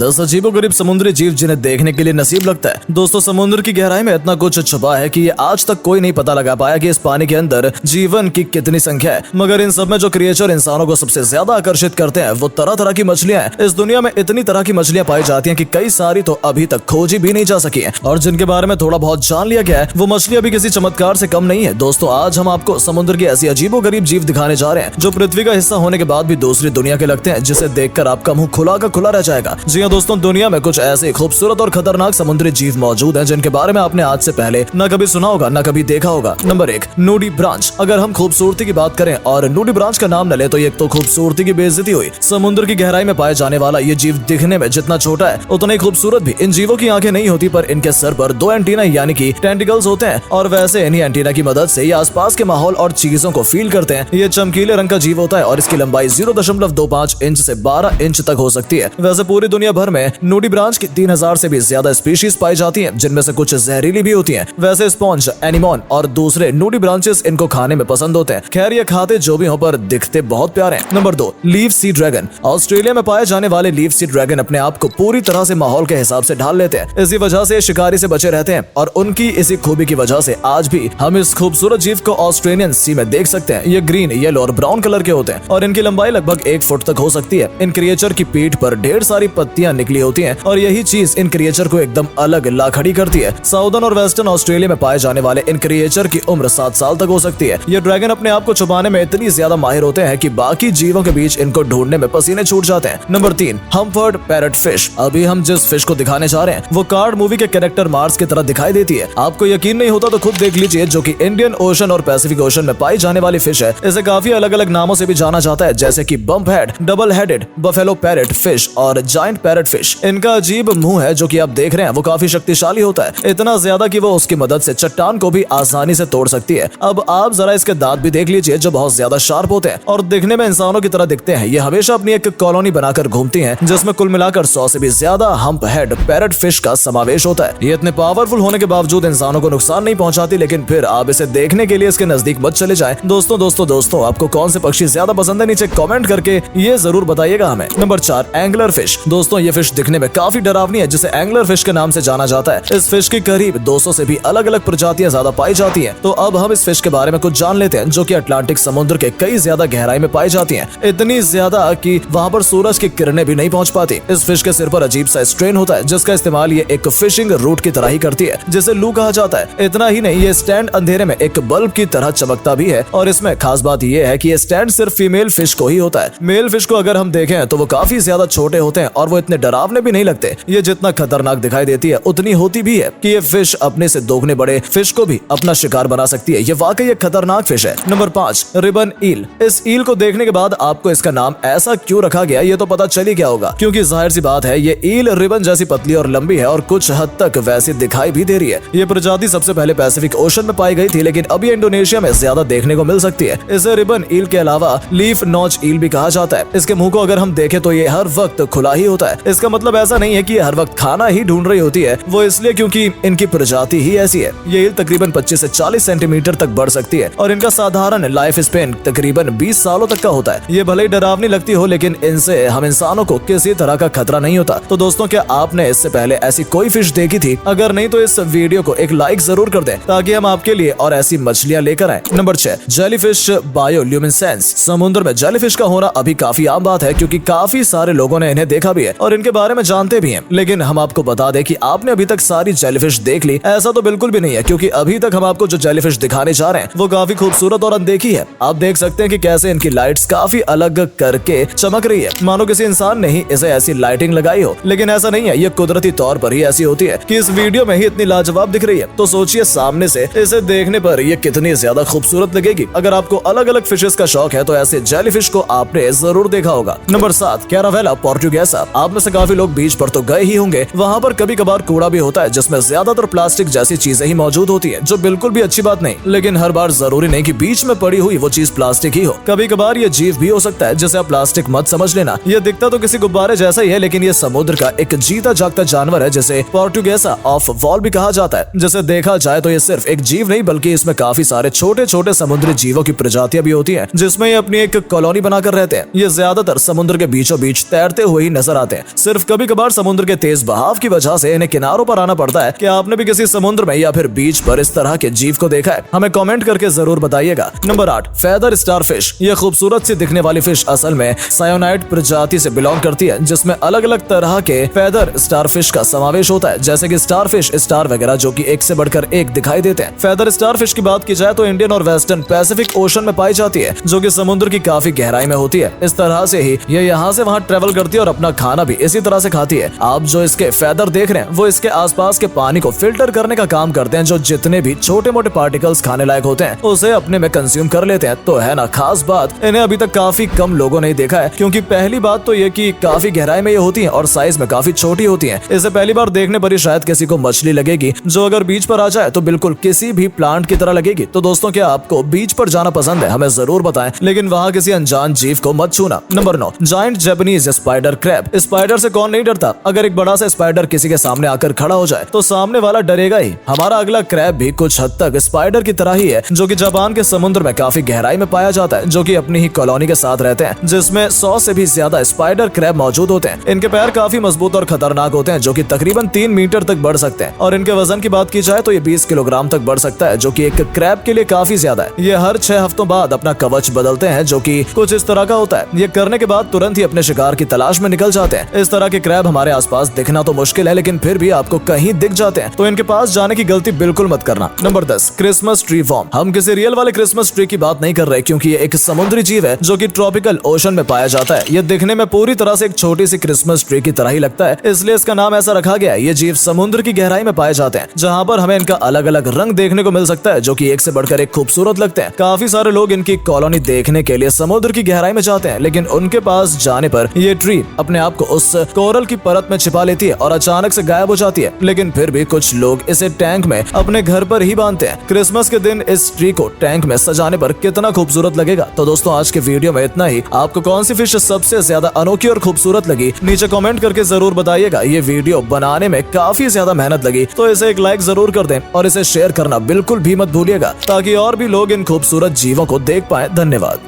10 अजीबोगरीब समुद्री जीव जिन्हें देखने के लिए नसीब लगता है। दोस्तों, समुद्र की गहराई में इतना कुछ छुपा है कि ये आज तक कोई नहीं पता लगा पाया कि इस पानी के अंदर जीवन की कितनी संख्या है। मगर इन सब में जो क्रिएचर इंसानों को सबसे ज्यादा आकर्षित करते हैं वो तरह तरह की मछलियां हैं। इस दुनिया में इतनी तरह की मछलियां पाई जाती हैं कि कई सारी तो अभी तक खोजी भी नहीं जा सकी है, और जिनके बारे में थोड़ा बहुत जान लिया गया है वो मछलियां भी किसी चमत्कार से कम नहीं है। दोस्तों, आज हम आपको समुद्र की ऐसी अजीबोगरीब जीव दिखाने जा रहे हैं जो पृथ्वी का हिस्सा होने के बाद भी दूसरी दुनिया के लगते हैं, जिसे देखकर आपका मुंह खुला का खुला रह जाएगा। जी हाँ दोस्तों, दुनिया में कुछ ऐसे खूबसूरत और खतरनाक समुद्री जीव मौजूद हैं जिनके बारे में आपने आज से पहले न कभी सुना होगा न कभी देखा होगा। नंबर 1, नूडीब्रांच। अगर हम खूबसूरती की बात करें और नूडीब्रांच का नाम न ले तो ये तो खूबसूरती की बेइज्जती हुई। समुद्र की गहराई में पाए जाने वाला ये जीव दिखने में जितना छोटा है उतना ही खूबसूरत भी। इन जीवों की आंखें नहीं होती पर इनके सर पर 2 एंटीना यानी कि टेंटिकल्स होते हैं, और वैसे इन्हीं एंटीना की मदद से ये आसपास के माहौल और चीजों को फील करते हैं। ये चमकीले रंग का जीव होता है और इसकी लंबाई 0.25 इंच से 12 इंच तक हो सकती है। वैसे पूरी दुनिया भर में नूडीब्रांच की 3000 से भी ज्यादा स्पीशीज पाई जाती हैं, जिनमें से कुछ जहरीली भी होती हैं। वैसे स्पॉन्ज, एनिमोन और दूसरे नूडीब्रांचेस इनको खाने में पसंद होते हैं। खैर, ये खाते जो भी हो पर दिखते बहुत प्यारे हैं। Number 2, leaf sea dragon. Australia में पाए जाने वाले लीफ सी ड्रैगन अपने आप को पूरी तरह से माहौल के हिसाब से ढाल लेते हैं। इसी वजह से शिकारी से बचे रहते हैं, और उनकी इसी खूबी की वजह से आज भी हम इस खूबसूरत जीव को ऑस्ट्रेलियन सी में देख सकते हैं। ये ग्रीन, येलो और ब्राउन कलर के होते हैं और इनकी लंबाई लगभग 1 फुट तक हो सकती है। इन क्रिएचर की पीठ पर ढेर सारी पत्तियां निकली होती हैं और यही चीज इन क्रिएचर को एकदम अलग ला खड़ी करती है। साउदर्न और वेस्टर्न ऑस्ट्रेलिया में पाए जाने वाले इन क्रिएचर की उम्र 7 साल तक हो सकती है। ये ड्रैगन अपने आप को छुपाने में इतनी ज्यादा माहिर होते हैं कि बाकी जीवों के बीच इनको ढूंढने में पसीने छूट जाते हैं। Number 3, humphead parrot fish. अभी हम जिस फिश को दिखाने जा रहे हैं वो कार्ड मूवी के कैरेक्टर मार्स की तरह दिखाई देती है। आपको यकीन नहीं होता तो खुद देख लीजिए, जो कि इंडियन ओशन और पैसिफिक ओशन में पाई जाने वाली फिश है। इसे काफी अलग अलग नामों से भी जाना जाता है, जैसे कि bump head, double headed, buffalo parrot fish और जायंट पैरट फिश। इनका अजीब मुंह है जो कि आप देख रहे हैं वो काफी शक्तिशाली होता है, इतना ज्यादा कि वो उसकी मदद से चट्टान को भी आसानी से तोड़ सकती है। अब आप जरा इसके दांत भी देख लीजिए जो बहुत ज्यादा शार्प होते हैं और दिखने में इंसानों की तरह दिखते हैं। ये हमेशा अपनी एक कॉलोनी बनाकर घूमती हैं, जिसमें कुल मिलाकर 100 से भी ज्यादा हम्प हेड पैरट फिश का समावेश होता है। ये इतने पावरफुल होने के बावजूद इंसानों को नुकसान नहीं पहुंचाती, लेकिन फिर आप इसे देखने के लिए इसके नजदीक मत चले जाएं। दोस्तों, आपको कौन से पक्षी ज्यादा पसंद है नीचे कमेंट करके ये जरूर बताइएगा हमें। Number 4, angler fish. दोस्तों, ये फिश दिखने में काफी डरावनी है, जिसे एंगलर फिश के नाम से जाना जाता है। इस फिश की करीब 200 से भी अलग अलग प्रजातियां ज्यादा पाई जाती हैं। तो अब हम इस फिश के बारे में कुछ जान लेते हैं, जो कि अटलांटिक समुद्र के कई ज्यादा गहराई में पाई जाती हैं, इतनी ज्यादा कि वहां पर सूरज की किरणें भी नहीं पहुंच पाती। इस फिश के सिर पर अजीब सा स्ट्रेन होता है, जिसका इस्तेमाल ये एक फिशिंग रूट की तरह ही करती है, जिसे लू कहा जाता है। इतना ही नहीं, ये स्टैंड अंधेरे में एक बल्ब की तरह चमकता भी है, और इसमें खास बात यह है कि ये स्टैंड सिर्फ फीमेल फिश को ही होता है। मेल फिश को अगर हम देखें तो वो काफी ज्यादा छोटे होते हैं और वो इतने डरावने भी नहीं लगते। ये जितना खतरनाक दिखाई देती है उतनी होती भी है कि ये फिश अपने से दोगुने बड़े फिश को भी अपना शिकार बना सकती है। ये वाकई एक खतरनाक फिश है। नंबर 5, रिबन ईल। इस ईल को देखने के बाद आपको इसका नाम ऐसा क्यों रखा गया ये तो पता चल ही गया होगा, क्योंकि जाहिर सी बात है ये ईल रिबन जैसी पतली और लंबी है और कुछ हद तक वैसी दिखाई भी दे रही है। ये प्रजाति सबसे पहले पैसिफिक ओशन में पाई गई थी, लेकिन अभी इंडोनेशिया में ज्यादा देखने को मिल सकती है। इसे रिबन ईल के अलावा लीफ नॉच ईल भी कहा जाता है। इसके मुंह को अगर हम देखें तो ये हर वक्त खुला ही होता है। इसका मतलब ऐसा नहीं है कि ये हर वक्त खाना ही ढूंढ रही होती है, वो इसलिए क्योंकि इनकी प्रजाति ही ऐसी है। ये ईल तकरीबन 25 से 40 सेंटीमीटर तक बढ़ सकती है और इनका साधारण लाइफ स्पेन तकरीबन 20 सालों तक का होता है। ये भले ही डरावनी लगती हो, लेकिन इनसे हम इंसानों को किसी तरह का खतरा नहीं होता। तो दोस्तों, क्या आपने इससे पहले ऐसी कोई फिश देखी थी? अगर नहीं तो इस वीडियो को एक लाइक जरूर कर दें, ताकि हम आपके लिए और ऐसी मछलियां लेकर आए। Number 6, jellyfish bioluminescence. समुद्र में जेलीफिश का होना अभी काफी आम बात है, क्योंकि काफी सारे लोगों ने इन्हें देखा भी है और इनके बारे में जानते भी हैं। लेकिन हम आपको बता दें कि आपने अभी तक सारी जेलीफिश देख ली, ऐसा तो बिल्कुल भी नहीं है, क्योंकि अभी तक हम आपको जो जेलीफिश दिखाने जा रहे हैं वो काफी खूबसूरत और अनदेखी है। आप देख सकते हैं कि कैसे इनकी लाइट्स काफी अलग करके चमक रही है, मानो किसी इंसान ने ही इसे ऐसी लाइटिंग लगाई हो। लेकिन ऐसा नहीं है, ये कुदरती तौर पर ही ऐसी होती है कि इस वीडियो में ही इतनी लाजवाब दिख रही है। तो सोचिए सामने से इसे देखने पर ये कितनी ज्यादा खूबसूरत लगेगी। अगर आपको अलग अलग फिशेस का शौक है तो ऐसे जेलीफिश को आपने जरूर देखा होगा। नंबर 7, कैरावेला पोर्टुगेसा। आप में से काफी लोग बीच पर तो गए ही होंगे, वहाँ पर कभी कभार कूड़ा भी होता है, जिसमें ज्यादातर प्लास्टिक जैसी चीजें ही मौजूद होती है, जो बिल्कुल भी अच्छी बात नहीं। लेकिन हर बार जरूरी नहीं कि बीच में पड़ी हुई वो चीज प्लास्टिक ही हो। कभी कभार ये जीव भी हो सकता है, जिसे आप प्लास्टिक मत समझ लेना। ये दिखता तो किसी गुब्बारे जैसा ही है, लेकिन ये समुद्र का एक जीता जागता जानवर है, जिसे पोर्टुगेसा ऑफ वॉल भी कहा जाता है। जिसे देखा जाए तो ये सिर्फ एक जीव नहीं, बल्कि इसमें काफी सारे छोटे छोटे समुद्री जीवों की प्रजातियां भी होती हैं, जिसमें ये अपनी एक कॉलोनी बनाकर रहते हैं। ये ज्यादातर समुद्र के बीचों बीच तैरते हुए ही नजर आते हैं सिर्फ कभी कभार समुद्र के तेज बहाव की वजह से इन्हें किनारों पर आना पड़ता है। क्या आपने भी किसी समुद्र में या फिर बीच पर इस तरह के जीव को देखा है? हमें कमेंट करके जरूर बताइएगा। Number 8, feather starfish. यह खूबसूरत सी दिखने वाली फिश असल में सायोनाइड प्रजाति से बिलोंग करती है, जिसमें अलग अलग तरह के फेदर स्टारफिश का समावेश होता है, जैसे कि स्टारफिश, स्टार वगैरह, जो कि एक से बढ़कर एक दिखाई देते हैं। फेदर स्टारफिश की बात की जाए तो इंडियन और वेस्टर्न पैसिफिक ओशन में पाई जाती है, जो कि समुद्र की काफी गहराई में होती है। इस तरह से ही ये यहाँ से वहाँ ट्रेवल करती है और अपना खाना भी इसी तरह से खाती है। आप जो इसके फेदर देख रहे हैं वो इसके आसपास के पानी को फिल्टर करने का काम करते हैं, जो जितने भी छोटे मोटे पार्टिकल्स खाने लायक होते हैं उसे अपने में कंज्यूम कर लेते हैं। तो है ना खास बात, इन्हें अभी तक काफी कम लोगों ने देखा है, क्योंकि पहली बात तो ये कि काफी गहराई में ये होती हैं और साइज में काफी छोटी होती हैं। इसे पहली बार देखने पर ही शायद किसी को मछली लगेगी, जो अगर बीच पर आ जाए तो बिल्कुल किसी भी प्लांट की तरह लगेगी। तो दोस्तों, क्या आपको बीच पर जाना पसंद है? हमें जरूर बताएं, लेकिन वहाँ किसी अनजान जीव को मत छूना। Number 9, giant Japanese spider crab. Spider से कौन नहीं डरता? अगर एक बड़ा सा स्पाइडर किसी के सामने आकर खड़ा हो जाए तो सामने वाला डरेगा ही। हमारा अगला क्रैब भी कुछ हद तक स्पाइडर की तरह ही है, जो कि जापान के समुद्र में काफी गहराई में पाया जाता है, जो कि अपनी ही कॉलोनी के साथ रहते हैं, जिसमें 100 से भी ज्यादा स्पाइडर क्रैब मौजूद होते हैं। इनके पैर काफी मजबूत और खतरनाक होते हैं, जो कि तकरीबन 3 मीटर तक बढ़ सकते हैं, और इनके वजन की बात की जाए तो ये 20 किलोग्राम तक बढ़ सकता है, जो कि एक क्रैब के लिए काफी ज्यादा है। ये हर 6 हफ्तों बाद अपना कवच बदलते हैं, जो कि कुछ इस तरह का होता है। ये करने के बाद तुरंत ही अपने शिकार की तलाश में निकल जाते हैं। इस तरह के क्रैब हमारे आसपास दिखना तो मुश्किल है, लेकिन फिर भी आपको कहीं दिख जाते हैं, तो इनके पास जाने की गलती बिल्कुल मत करना। Number 10, Christmas tree worm. हम किसी रियल वाले क्रिसमस ट्री की बात नहीं कर रहे, क्योंकि ये एक समुद्री जीव है जो कि ट्रॉपिकल ओशन में पाया जाता है। ये दिखने में पूरी तरह से एक छोटी सी क्रिसमस ट्री की तरह ही लगता है, इसलिए इसका नाम ऐसा रखा गया है। ये जीव समुद्र की गहराई में पाए जाते हैं, जहाँ पर हमें इनका अलग अलग रंग देखने को मिल सकता है, जो कि एक से बढ़कर एक खूबसूरत लगते हैं। काफी सारे लोग इनकी कॉलोनी देखने के लिए समुद्र की गहराई में जाते हैं, लेकिन उनके पास जाने पर ये ट्री अपने आप को उस कोरल की परत में छिपा लेती है और अचानक से गायब हो जाती है। लेकिन फिर भी कुछ लोग इसे टैंक में अपने घर पर ही बांधते हैं। क्रिसमस के दिन इस ट्री को टैंक में सजाने पर कितना खूबसूरत लगेगा। तो दोस्तों, आज के वीडियो में इतना ही। आपको कौन सी फिश सबसे ज्यादा अनोखी और खूबसूरत लगी, नीचे कमेंट करके जरूर बताइएगा। ये वीडियो बनाने में काफी ज्यादा मेहनत लगी, तो इसे एक लाइक जरूर कर दें और इसे शेयर करना बिल्कुल भी मत भूलिएगा, ताकि और भी लोग इन खूबसूरत जीवों को देख पाए। धन्यवाद।